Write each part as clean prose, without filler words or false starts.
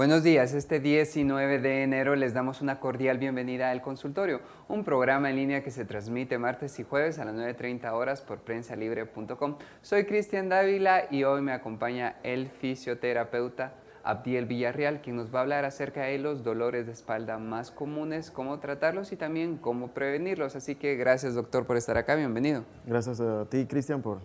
Buenos días, este 19 de enero les damos una cordial bienvenida a El Consultorio, un programa en línea que se transmite martes y jueves a las 9:30 horas por prensalibre.com. Soy Cristian Dávila y hoy me acompaña el fisioterapeuta Abdiel Villarreal, quien nos va a hablar acerca de los dolores de espalda más comunes, cómo tratarlos y también cómo prevenirlos. Así que gracias, doctor, por estar acá, bienvenido. Gracias a ti, Cristian, por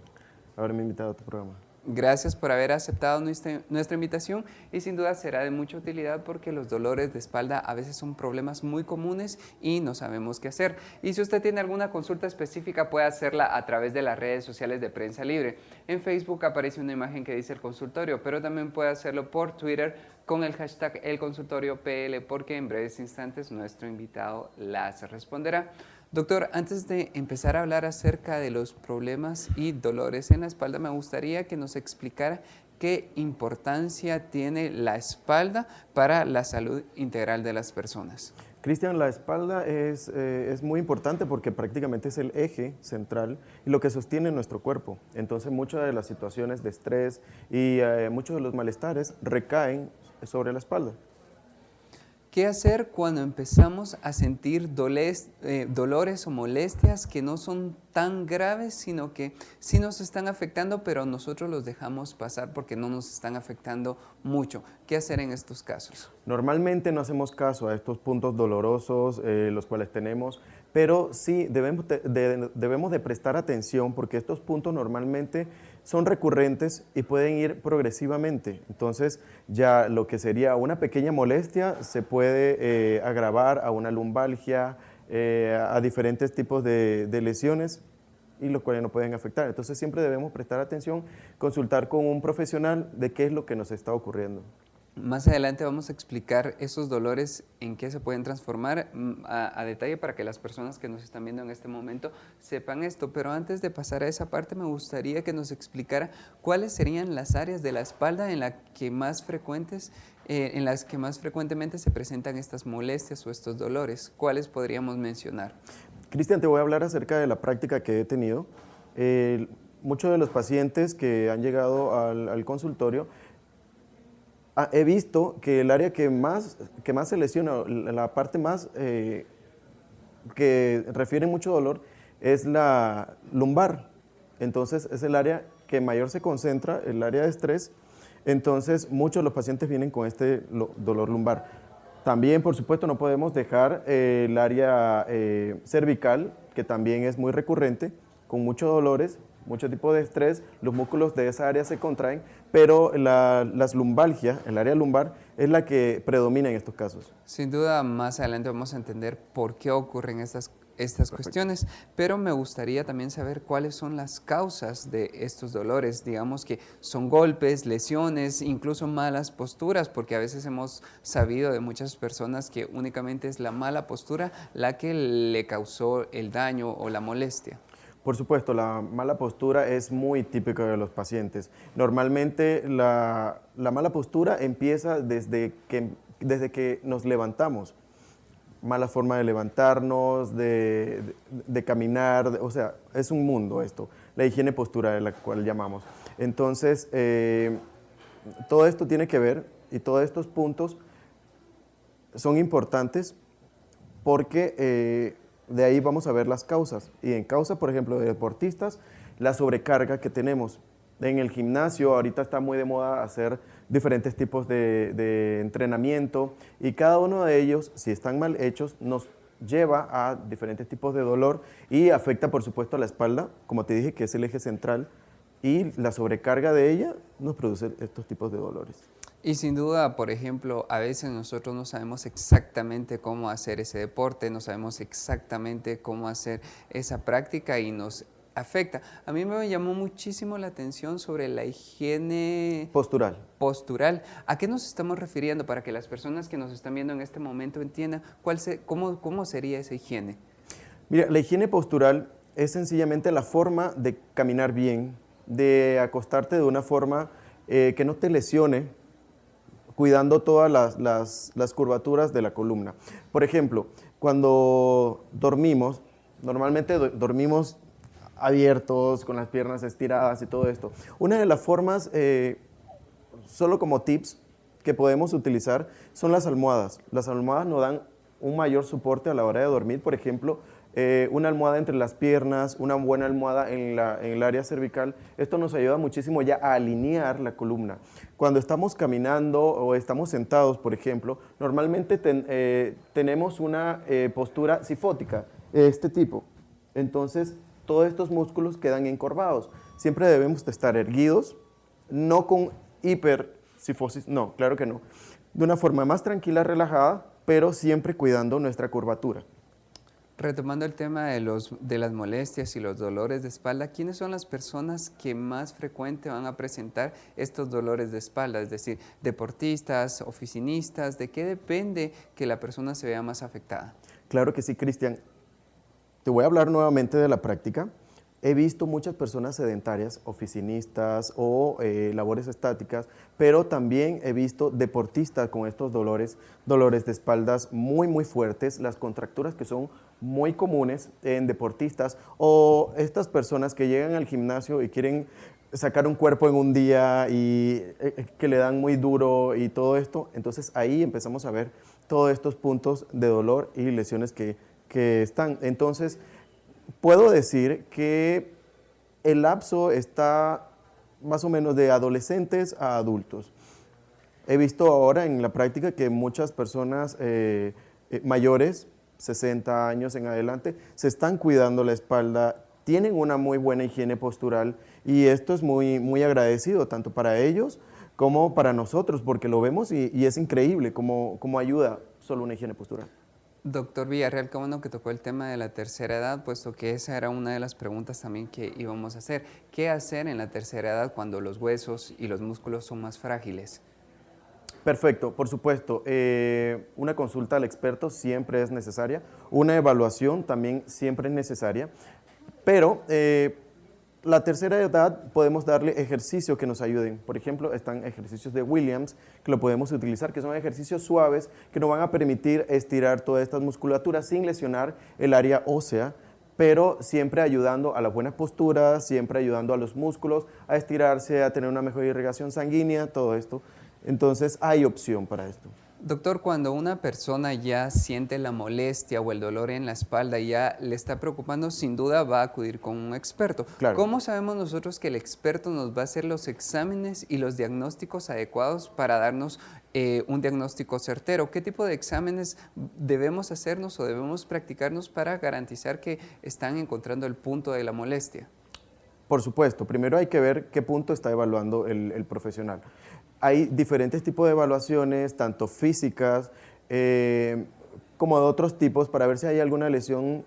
haberme invitado a tu programa. Gracias por haber aceptado nuestra invitación y sin duda será de mucha utilidad porque los dolores de espalda a veces son problemas muy comunes y no sabemos qué hacer. Y si usted tiene alguna consulta específica puede hacerla a través de las redes sociales de Prensa Libre. En Facebook aparece una imagen que dice El Consultorio, pero también puede hacerlo por Twitter con el hashtag ElConsultorioPL porque en breves instantes nuestro invitado las responderá. Doctor, antes de empezar a hablar acerca de los problemas y dolores en la espalda, me gustaría que nos explicara qué importancia tiene la espalda para la salud integral de las personas. Cristian, la espalda es muy importante porque prácticamente es el eje central y lo que sostiene nuestro cuerpo. Entonces, muchas de las situaciones de estrés y muchos de los malestares recaen sobre la espalda. ¿Qué hacer cuando empezamos a sentir dolores o molestias que no son tan graves, sino que sí nos están afectando, pero nosotros los dejamos pasar porque no nos están afectando mucho? ¿Qué hacer en estos casos? Normalmente no hacemos caso a estos puntos dolorosos, los cuales tenemos, pero sí debemos de prestar atención porque estos puntos normalmente son recurrentes y pueden ir progresivamente. Entonces, ya lo que sería una pequeña molestia se puede agravar a una lumbalgia, a diferentes tipos de lesiones y los cuales nos pueden afectar. Entonces, siempre debemos prestar atención, consultar con un profesional de qué es lo que nos está ocurriendo. Más adelante vamos a explicar esos dolores en qué se pueden transformar a detalle para que las personas que nos están viendo en este momento sepan esto. Pero antes de pasar a esa parte me gustaría que nos explicara cuáles serían las áreas de la espalda en las que más frecuentemente se presentan estas molestias o estos dolores. ¿Cuáles podríamos mencionar? Cristian, te voy a hablar acerca de la práctica que he tenido. Muchos de los pacientes que han llegado al consultorio he visto que el área que más se lesiona, la parte más que refiere mucho dolor, es la lumbar. Entonces, es el área que mayor se concentra, el área de estrés. Entonces, muchos de los pacientes vienen con este dolor lumbar. También, por supuesto, no podemos dejar el área cervical, que también es muy recurrente, con muchos dolores, mucho tipo de estrés, los músculos de esa área se contraen, pero las lumbalgias, el área lumbar, es la que predomina en estos casos. Sin duda, más adelante vamos a entender por qué ocurren estas cuestiones, pero me gustaría también saber cuáles son las causas de estos dolores. Digamos que son golpes, lesiones, incluso malas posturas, porque a veces hemos sabido de muchas personas que únicamente es la mala postura la que le causó el daño o la molestia. Por supuesto, la mala postura es muy típica de los pacientes. Normalmente la mala postura empieza desde que nos levantamos. Mala forma de levantarnos, de caminar, o sea, es un mundo esto. La higiene postural de la cual llamamos. Entonces, todo esto tiene que ver y todos estos puntos son importantes porque de ahí vamos a ver las causas. Y en causa, por ejemplo, de deportistas, la sobrecarga que tenemos. En el gimnasio ahorita está muy de moda hacer diferentes tipos de entrenamiento y cada uno de ellos, si están mal hechos, nos lleva a diferentes tipos de dolor y afecta, por supuesto, a la espalda, como te dije, que es el eje central, y la sobrecarga de ella nos produce estos tipos de dolores. Y sin duda, por ejemplo, a veces nosotros no sabemos exactamente cómo hacer ese deporte, no sabemos exactamente cómo hacer esa práctica y nos afecta. A mí me llamó muchísimo la atención sobre la higiene postural. ¿A qué nos estamos refiriendo para que las personas que nos están viendo en este momento entiendan cómo sería esa higiene? Mira, la higiene postural es sencillamente la forma de caminar bien, de acostarte de una forma que no te lesione, cuidando todas las curvaturas de la columna. Por ejemplo, cuando dormimos, normalmente dormimos abiertos, con las piernas estiradas y todo esto. Una de las formas, solo como tips, que podemos utilizar son las almohadas. Las almohadas nos dan un mayor soporte a la hora de dormir, por ejemplo, una almohada entre las piernas, una buena almohada en el área cervical. Esto nos ayuda muchísimo ya a alinear la columna. Cuando estamos caminando o estamos sentados, por ejemplo, normalmente tenemos una postura sifótica, este tipo. Entonces, todos estos músculos quedan encorvados. Siempre debemos de estar erguidos, no con hipercifosis, no, claro que no. De una forma más tranquila, relajada, pero siempre cuidando nuestra curvatura. Retomando el tema de las molestias y los dolores de espalda, ¿quiénes son las personas que más frecuente van a presentar estos dolores de espalda? Es decir, deportistas, oficinistas, ¿de qué depende que la persona se vea más afectada? Claro que sí, Cristian. Te voy a hablar nuevamente de la práctica. He visto muchas personas sedentarias, oficinistas o labores estáticas, pero también he visto deportistas con estos dolores de espaldas muy fuertes, las contracturas que son muy comunes en deportistas o estas personas que llegan al gimnasio y quieren sacar un cuerpo en un día y que le dan muy duro y todo esto. Entonces ahí empezamos a ver todos estos puntos de dolor y lesiones que están. Entonces, puedo decir que el lapso está más o menos de adolescentes a adultos. He visto ahora en la práctica que muchas personas mayores, 60 años en adelante, se están cuidando la espalda, tienen una muy buena higiene postural y esto es muy agradecido tanto para ellos como para nosotros, porque lo vemos y es increíble cómo ayuda solo una higiene postural. Doctor Villarreal, qué bueno que tocó el tema de la tercera edad, puesto que esa era una de las preguntas también que íbamos a hacer. ¿Qué hacer en la tercera edad cuando los huesos y los músculos son más frágiles? Perfecto, por supuesto. Una consulta al experto siempre es necesaria. Una evaluación también siempre es necesaria. Pero la tercera edad podemos darle ejercicios que nos ayuden. Por ejemplo, están ejercicios de Williams que lo podemos utilizar, que son ejercicios suaves que nos van a permitir estirar todas estas musculaturas sin lesionar el área ósea, pero siempre ayudando a la buena postura, siempre ayudando a los músculos a estirarse, a tener una mejor irrigación sanguínea, todo esto. Entonces hay opción para esto. Doctor, cuando una persona ya siente la molestia o el dolor en la espalda y ya le está preocupando, sin duda va a acudir con un experto. Claro. ¿Cómo sabemos nosotros que el experto nos va a hacer los exámenes y los diagnósticos adecuados para darnos un diagnóstico certero? ¿Qué tipo de exámenes debemos hacernos o debemos practicarnos para garantizar que están encontrando el punto de la molestia? Por supuesto, primero hay que ver qué punto está evaluando el profesional. Hay diferentes tipos de evaluaciones, tanto físicas como de otros tipos, para ver si hay alguna lesión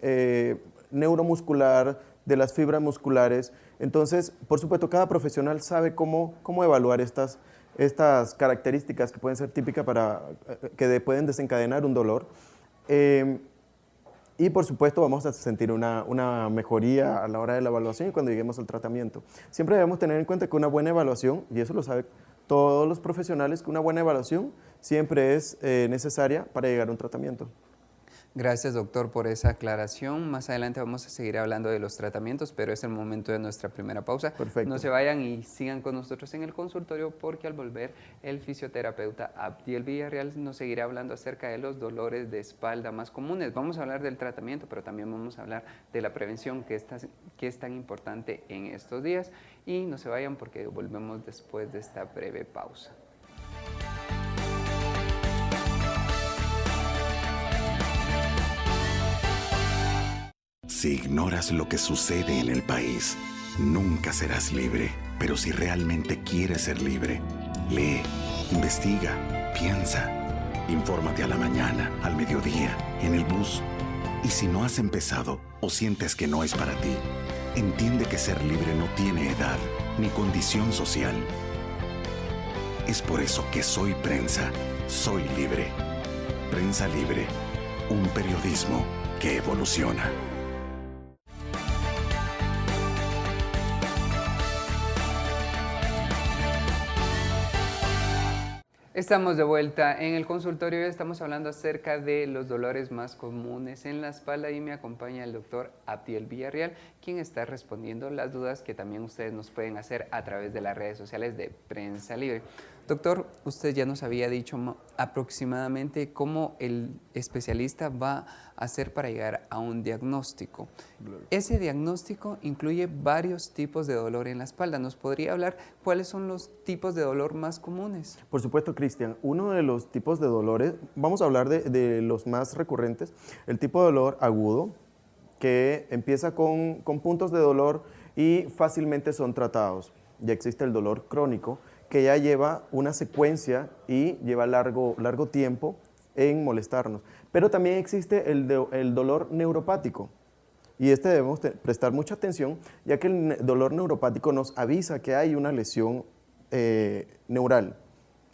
neuromuscular, de las fibras musculares. Entonces, por supuesto, cada profesional sabe cómo evaluar estas características que pueden ser típicas que pueden desencadenar un dolor. Y por supuesto vamos a sentir una mejoría a la hora de la evaluación y cuando lleguemos al tratamiento. Siempre debemos tener en cuenta que una buena evaluación, y eso lo sabe todos los profesionales, que una buena evaluación siempre es necesaria para llegar a un tratamiento. Gracias, doctor, por esa aclaración. Más adelante vamos a seguir hablando de los tratamientos, pero es el momento de nuestra primera pausa. Perfecto. No se vayan y sigan con nosotros en el consultorio porque al volver el fisioterapeuta Abdiel Villarreal nos seguirá hablando acerca de los dolores de espalda más comunes. Vamos a hablar del tratamiento, pero también vamos a hablar de la prevención que es tan importante en estos días. Y no se vayan porque volvemos después de esta breve pausa. Si ignoras lo que sucede en el país, nunca serás libre. Pero si realmente quieres ser libre, lee, investiga, piensa. Infórmate a la mañana, al mediodía, en el bus. Y si no has empezado o sientes que no es para ti, entiende que ser libre no tiene edad ni condición social. Es por eso que Soy Prensa, soy libre. Prensa Libre, un periodismo que evoluciona. Estamos de vuelta en el consultorio y estamos hablando acerca de los dolores más comunes en la espalda y me acompaña el doctor Abdiel Villarreal, quien está respondiendo las dudas que también ustedes nos pueden hacer a través de las redes sociales de Prensa Libre. Doctor, usted ya nos había dicho aproximadamente cómo el especialista va a hacer para llegar a un diagnóstico. Ese diagnóstico incluye varios tipos de dolor en la espalda. ¿Nos podría hablar cuáles son los tipos de dolor más comunes? Por supuesto, Cristian. Uno de los tipos de dolores, vamos a hablar de los más recurrentes, el tipo de dolor agudo, que empieza con puntos de dolor y fácilmente son tratados. Ya existe el dolor crónico, que ya lleva una secuencia y lleva largo tiempo en molestarnos. Pero también existe el dolor neuropático, y debemos prestar mucha atención, ya que el dolor neuropático nos avisa que hay una lesión neural.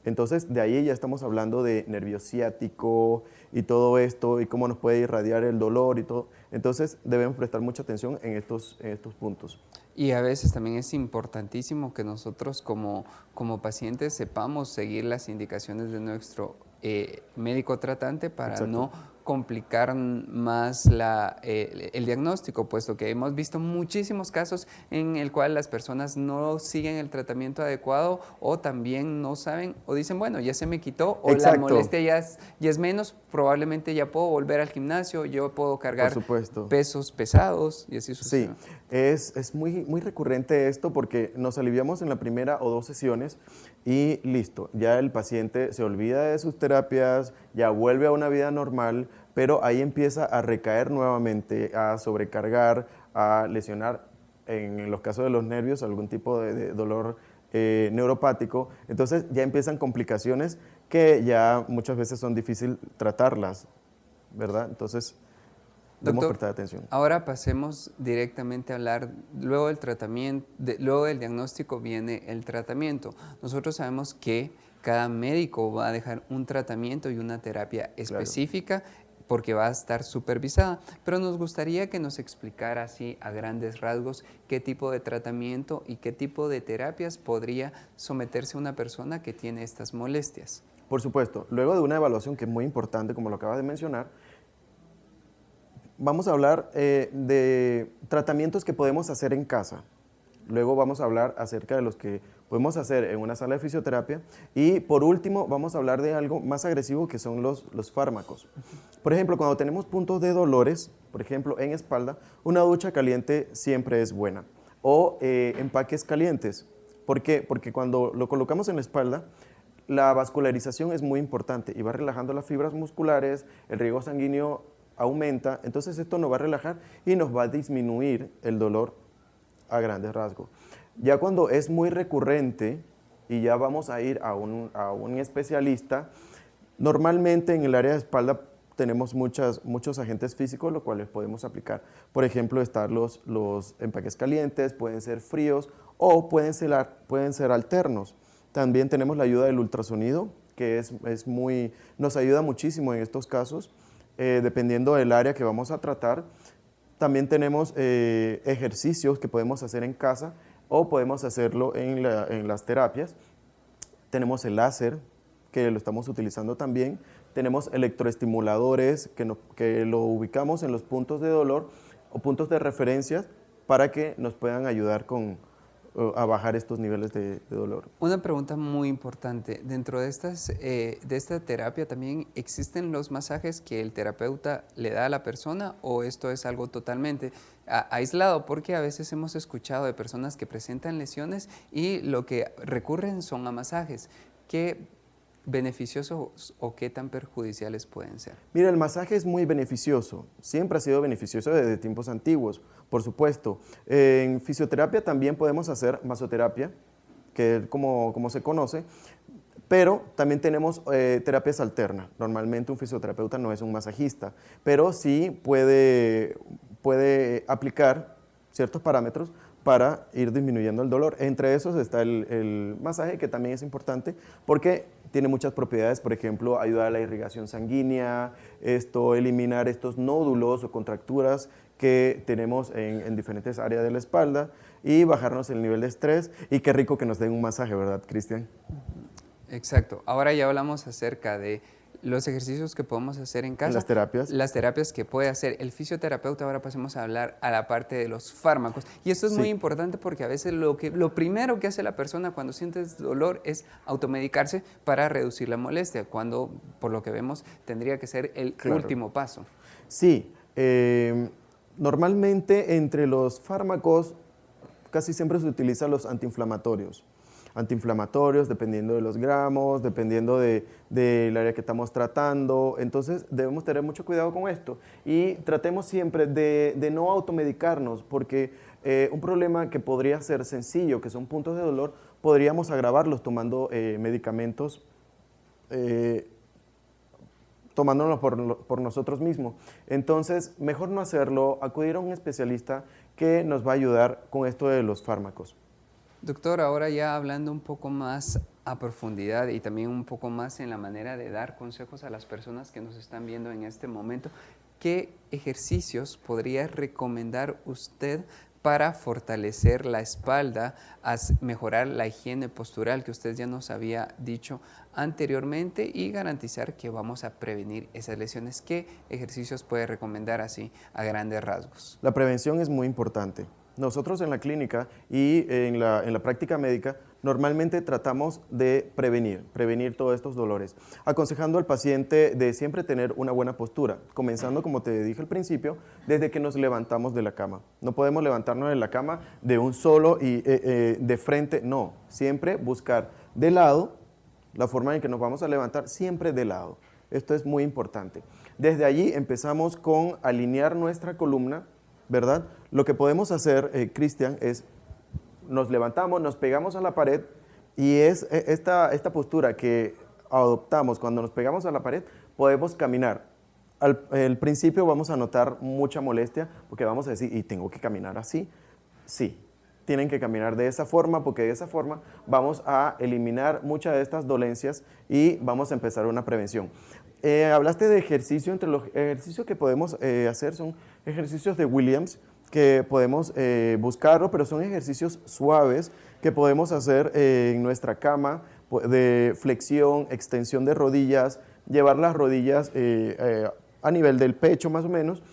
Entonces, de ahí ya estamos hablando de nervio ciático y todo esto, y cómo nos puede irradiar el dolor y todo. Entonces, debemos prestar mucha atención en estos puntos. Y a veces también es importantísimo que nosotros como pacientes sepamos seguir las indicaciones de nuestro médico tratante para Exacto. no complicar más el diagnóstico, puesto que hemos visto muchísimos casos en el cual las personas no siguen el tratamiento adecuado o también no saben o dicen, bueno, ya se me quitó o Exacto. la molestia ya es menos, probablemente ya puedo volver al gimnasio, yo puedo cargar Por supuesto. pesos pesados y así Sí, sucesivamente. es muy recurrente esto porque nos aliviamos en la primera o 2 sesiones y listo, ya el paciente se olvida de sus terapias, ya vuelve a una vida normal, pero ahí empieza a recaer nuevamente, a sobrecargar, a lesionar, en los casos de los nervios, algún tipo de dolor neuropático. Entonces ya empiezan complicaciones que ya muchas veces son difíciles tratarlas, ¿verdad? Entonces debemos Doctor, prestar atención. ahora pasemos directamente a hablar, luego del tratamiento, luego del diagnóstico viene el tratamiento. Nosotros sabemos que cada médico va a dejar un tratamiento y una terapia específica porque va a estar supervisada, pero nos gustaría que nos explicara así a grandes rasgos qué tipo de tratamiento y qué tipo de terapias podría someterse una persona que tiene estas molestias. Por supuesto, luego de una evaluación que es muy importante, como lo acabas de mencionar, vamos a hablar de tratamientos que podemos hacer en casa. Luego vamos a hablar acerca de los que podemos hacer en una sala de fisioterapia. Y por último, vamos a hablar de algo más agresivo que son los fármacos. Por ejemplo, cuando tenemos puntos de dolores, por ejemplo, en espalda, una ducha caliente siempre es buena. O empaques calientes. ¿Por qué? Porque cuando lo colocamos en la espalda, la vascularización es muy importante y va relajando las fibras musculares, el riego sanguíneo aumenta, entonces esto nos va a relajar y nos va a disminuir el dolor a grandes rasgos. Ya cuando es muy recurrente y ya vamos a ir a un especialista, normalmente en el área de espalda tenemos muchos agentes físicos, los cuales podemos aplicar. Por ejemplo, están los empaques calientes, pueden ser fríos o pueden ser alternos. También tenemos la ayuda del ultrasonido, que nos ayuda muchísimo en estos casos, dependiendo del área que vamos a tratar. También tenemos ejercicios que podemos hacer en casa o podemos hacerlo en las terapias. Tenemos el láser, que lo estamos utilizando también. Tenemos electroestimuladores que lo ubicamos en los puntos de dolor o puntos de referencia para que nos puedan ayudar a bajar estos niveles de dolor. Una pregunta muy importante, dentro de esta terapia también existen los masajes que el terapeuta le da a la persona o esto es algo totalmente aislado, porque a veces hemos escuchado de personas que presentan lesiones y lo que recurren son a masajes. ¿Qué beneficiosos o qué tan perjudiciales pueden ser? Mira, el masaje es muy beneficioso, siempre ha sido beneficioso desde tiempos antiguos, por supuesto. En fisioterapia también podemos hacer masoterapia, que es como se conoce, pero también tenemos terapias alternas. Normalmente un fisioterapeuta no es un masajista, pero sí puede aplicar ciertos parámetros para ir disminuyendo el dolor. Entre esos está el masaje, que también es importante porque tiene muchas propiedades, por ejemplo, ayuda a la irrigación sanguínea, eliminar estos nódulos o contracturas que tenemos en diferentes áreas de la espalda y bajarnos el nivel de estrés. Y qué rico que nos den un masaje, ¿verdad, Cristian? Exacto. Ahora ya hablamos acerca de los ejercicios que podemos hacer en casa. Las terapias. Las terapias que puede hacer el fisioterapeuta. Ahora pasemos a hablar a la parte de los fármacos. Y esto es muy importante porque a veces lo primero que hace la persona cuando siente dolor es automedicarse para reducir la molestia, cuando por lo que vemos tendría que ser el último paso. Sí, normalmente entre los fármacos casi siempre se utilizan los antiinflamatorios. Antiinflamatorios dependiendo de los gramos, dependiendo del área que estamos tratando. Entonces debemos tener mucho cuidado con esto y tratemos siempre de no automedicarnos, porque un problema que podría ser sencillo, que son puntos de dolor, podríamos agravarlos tomando medicamentos, tomándolos por nosotros mismos. Entonces, mejor no hacerlo, acudir a un especialista que nos va a ayudar con esto de los fármacos. Doctor, ahora ya hablando un poco más a profundidad y también un poco más en la manera de dar consejos a las personas que nos están viendo en este momento, ¿qué ejercicios podría recomendar usted para fortalecer la espalda, mejorar la higiene postural que usted ya nos había dicho anteriormente y garantizar que vamos a prevenir esas lesiones? ¿Qué ejercicios puede recomendar así a grandes rasgos? La prevención es muy importante. Nosotros en la clínica y en la práctica médica normalmente tratamos de prevenir todos estos dolores, aconsejando al paciente de siempre tener una buena postura, comenzando, como te dije al principio, desde que nos levantamos de la cama. No podemos levantarnos de la cama de un solo y de frente, no. Siempre buscar de lado, la forma en que nos vamos a levantar, siempre de lado. Esto es muy importante. Desde allí empezamos con alinear nuestra columna, ¿verdad? Lo que podemos hacer, Cristian, es nos levantamos, nos pegamos a la pared y es esta postura que adoptamos cuando nos pegamos a la pared, podemos caminar. Al principio vamos a notar mucha molestia porque vamos a decir, ¿y tengo que caminar así? Sí, tienen que caminar de esa forma porque de esa forma vamos a eliminar muchas de estas dolencias y vamos a empezar una prevención. Hablaste de ejercicio, entre los ejercicios que podemos hacer son ejercicios de Williams, que podemos buscarlo, pero son ejercicios suaves que podemos hacer en nuestra cama, de flexión, extensión de rodillas, llevar las rodillas a nivel del pecho más o menos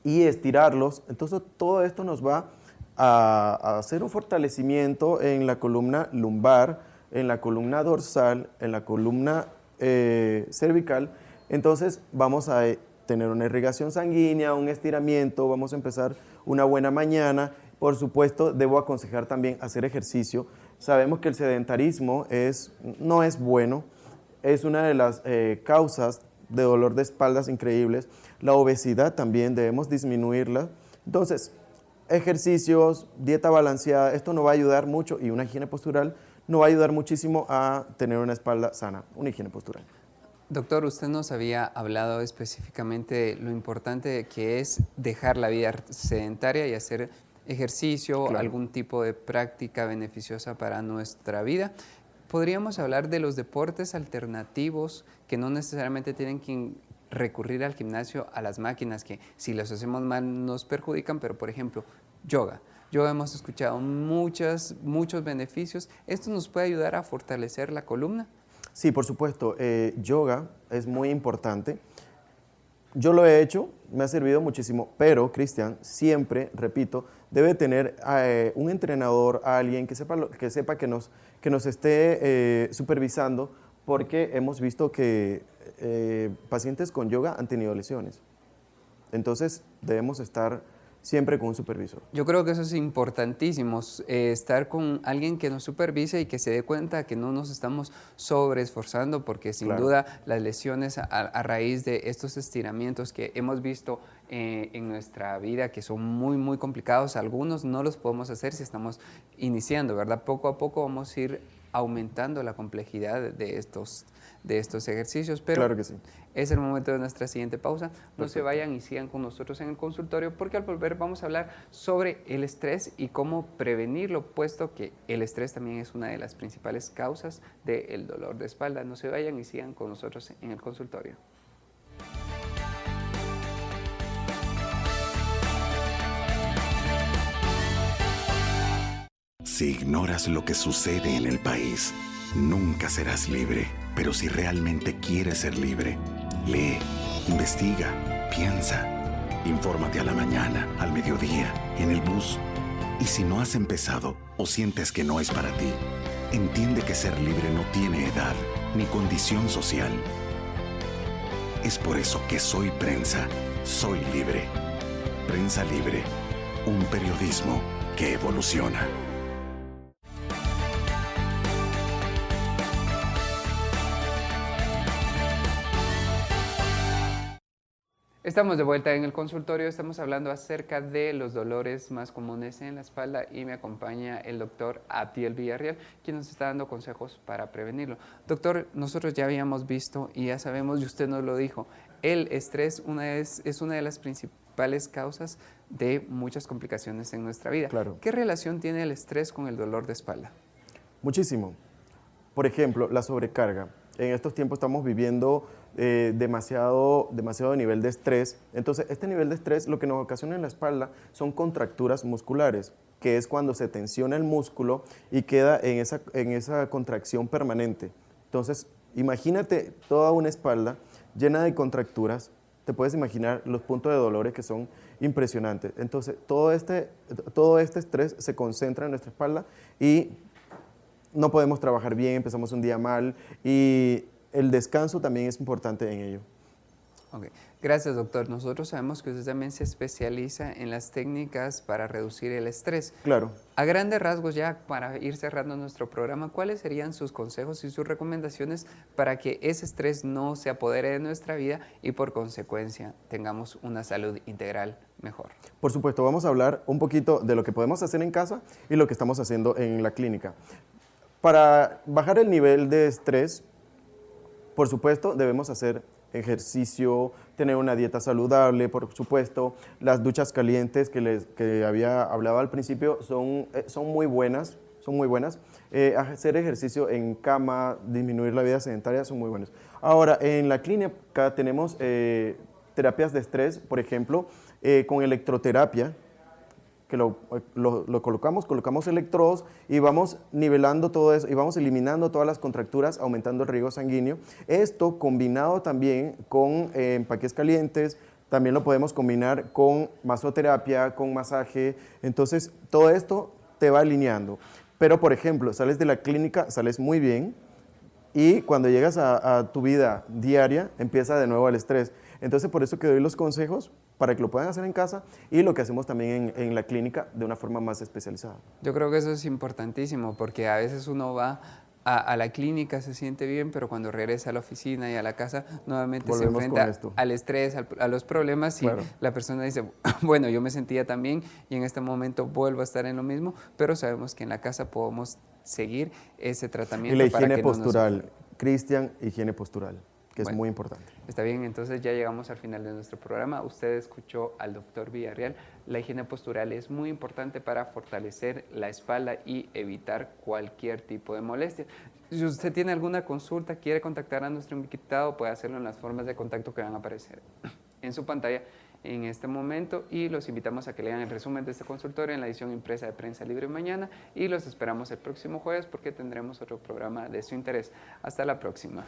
y estirarlos. Entonces todo esto nos va a hacer un fortalecimiento en la columna lumbar, en la columna dorsal, en la columna cervical. Entonces vamos a tener una irrigación sanguínea, un estiramiento, vamos a empezar una buena mañana. Por supuesto, debo aconsejar también hacer ejercicio. Sabemos que el sedentarismo no es bueno, es una de las causas de dolor de espaldas increíbles. La obesidad también debemos disminuirla. Entonces, ejercicios, dieta balanceada, esto nos va a ayudar mucho, y una higiene postural nos va a ayudar muchísimo a tener una espalda sana, una higiene postural. Doctor, usted nos había hablado específicamente de lo importante que es dejar la vida sedentaria y hacer ejercicio, Claro. algún tipo de práctica beneficiosa para nuestra vida. ¿Podríamos hablar de los deportes alternativos que no necesariamente tienen que recurrir al gimnasio, a las máquinas que si los hacemos mal nos perjudican, pero por ejemplo, yoga? Yoga hemos escuchado muchos beneficios. ¿Esto nos puede ayudar a fortalecer la columna? Sí, por supuesto. Yoga es muy importante. Yo lo he hecho, me ha servido muchísimo, pero, Cristian, siempre, repito, debe tener un entrenador, alguien que sepa que nos esté supervisando, porque hemos visto que pacientes con yoga han tenido lesiones. Entonces, debemos estar siempre con un supervisor. Yo creo que eso es importantísimo, estar con alguien que nos supervise y que se dé cuenta que no nos estamos sobreesforzando, porque sin Claro. duda las lesiones a raíz de estos estiramientos que hemos visto en nuestra vida, que son muy complicados, algunos no los podemos hacer si estamos iniciando, ¿verdad? Poco a poco vamos a ir aumentando la complejidad de estos ejercicios, pero Claro que sí. es el momento de nuestra siguiente pausa. No se Perfecto. vayan y sigan con nosotros en el consultorio, porque al volver vamos a hablar sobre el estrés y cómo prevenirlo, puesto que el estrés también es una de las principales causas del dolor de espalda. No se vayan y sigan con nosotros en el consultorio. Si ignoras lo que sucede en el país, nunca serás libre. Pero si realmente quieres ser libre, lee, investiga, piensa. Infórmate a la mañana, al mediodía, en el bus. Y si no has empezado o sientes que no es para ti, entiende que ser libre no tiene edad ni condición social. Es por eso que Soy Prensa, soy libre. Prensa Libre, un periodismo que evoluciona. Estamos de vuelta en el consultorio, estamos hablando acerca de los dolores más comunes en la espalda y me acompaña el doctor Abdiel Villarreal, quien nos está dando consejos para prevenirlo. Doctor, nosotros ya habíamos visto y ya sabemos, y usted nos lo dijo, el estrés es una de las principales causas de muchas complicaciones en nuestra vida. Claro. ¿Qué relación tiene el estrés con el dolor de espalda? Muchísimo. Por ejemplo, la sobrecarga. En estos tiempos estamos viviendo demasiado nivel de estrés. Entonces, este nivel de estrés lo que nos ocasiona en la espalda son contracturas musculares, que es cuando se tensiona el músculo y queda en esa contracción permanente. Entonces, imagínate toda una espalda llena de contracturas. Te puedes imaginar los puntos de dolores que son impresionantes. Entonces, todo este estrés se concentra en nuestra espalda y no podemos trabajar bien, empezamos un día mal y el descanso también es importante en ello. Okay. Gracias, doctor. Nosotros sabemos que usted también se especializa en las técnicas para reducir el estrés. Claro. A grandes rasgos, ya para ir cerrando nuestro programa, ¿cuáles serían sus consejos y sus recomendaciones para que ese estrés no se apodere de nuestra vida y por consecuencia tengamos una salud integral mejor? Por supuesto, vamos a hablar un poquito de lo que podemos hacer en casa y lo que estamos haciendo en la clínica. Para bajar el nivel de estrés, por supuesto, debemos hacer ejercicio, tener una dieta saludable, por supuesto. Las duchas calientes que había hablado al principio son muy buenas, hacer ejercicio en cama, disminuir la vida sedentaria son muy buenos. Ahora, en la clínica tenemos terapias de estrés, por ejemplo, con electroterapia, que lo colocamos electrodos y vamos nivelando todo eso y vamos eliminando todas las contracturas, aumentando el riego sanguíneo. Esto combinado también con empaques calientes, también lo podemos combinar con masoterapia, con masaje. Entonces, todo esto te va alineando. Pero, por ejemplo, sales de la clínica, sales muy bien y cuando llegas a tu vida diaria, empieza de nuevo el estrés. Entonces, por eso que doy los consejos para que lo puedan hacer en casa y lo que hacemos también en la clínica de una forma más especializada. Yo creo que eso es importantísimo porque a veces uno va a la clínica, se siente bien, pero cuando regresa a la oficina y a la casa, nuevamente Volvemos se enfrenta al estrés, a los problemas y claro, la persona dice, bueno, yo me sentía tan bien y en este momento vuelvo a estar en lo mismo, pero sabemos que en la casa podemos seguir ese tratamiento. Y la higiene para que postural, Cristian, higiene postural, que bueno, es muy importante. Está bien, entonces ya llegamos al final de nuestro programa. Usted escuchó al doctor Villarreal. La higiene postural es muy importante para fortalecer la espalda y evitar cualquier tipo de molestia. Si usted tiene alguna consulta, quiere contactar a nuestro invitado, puede hacerlo en las formas de contacto que van a aparecer en su pantalla en este momento y los invitamos a que lean el resumen de este consultorio en la edición impresa de Prensa Libre mañana y los esperamos el próximo jueves porque tendremos otro programa de su interés. Hasta la próxima.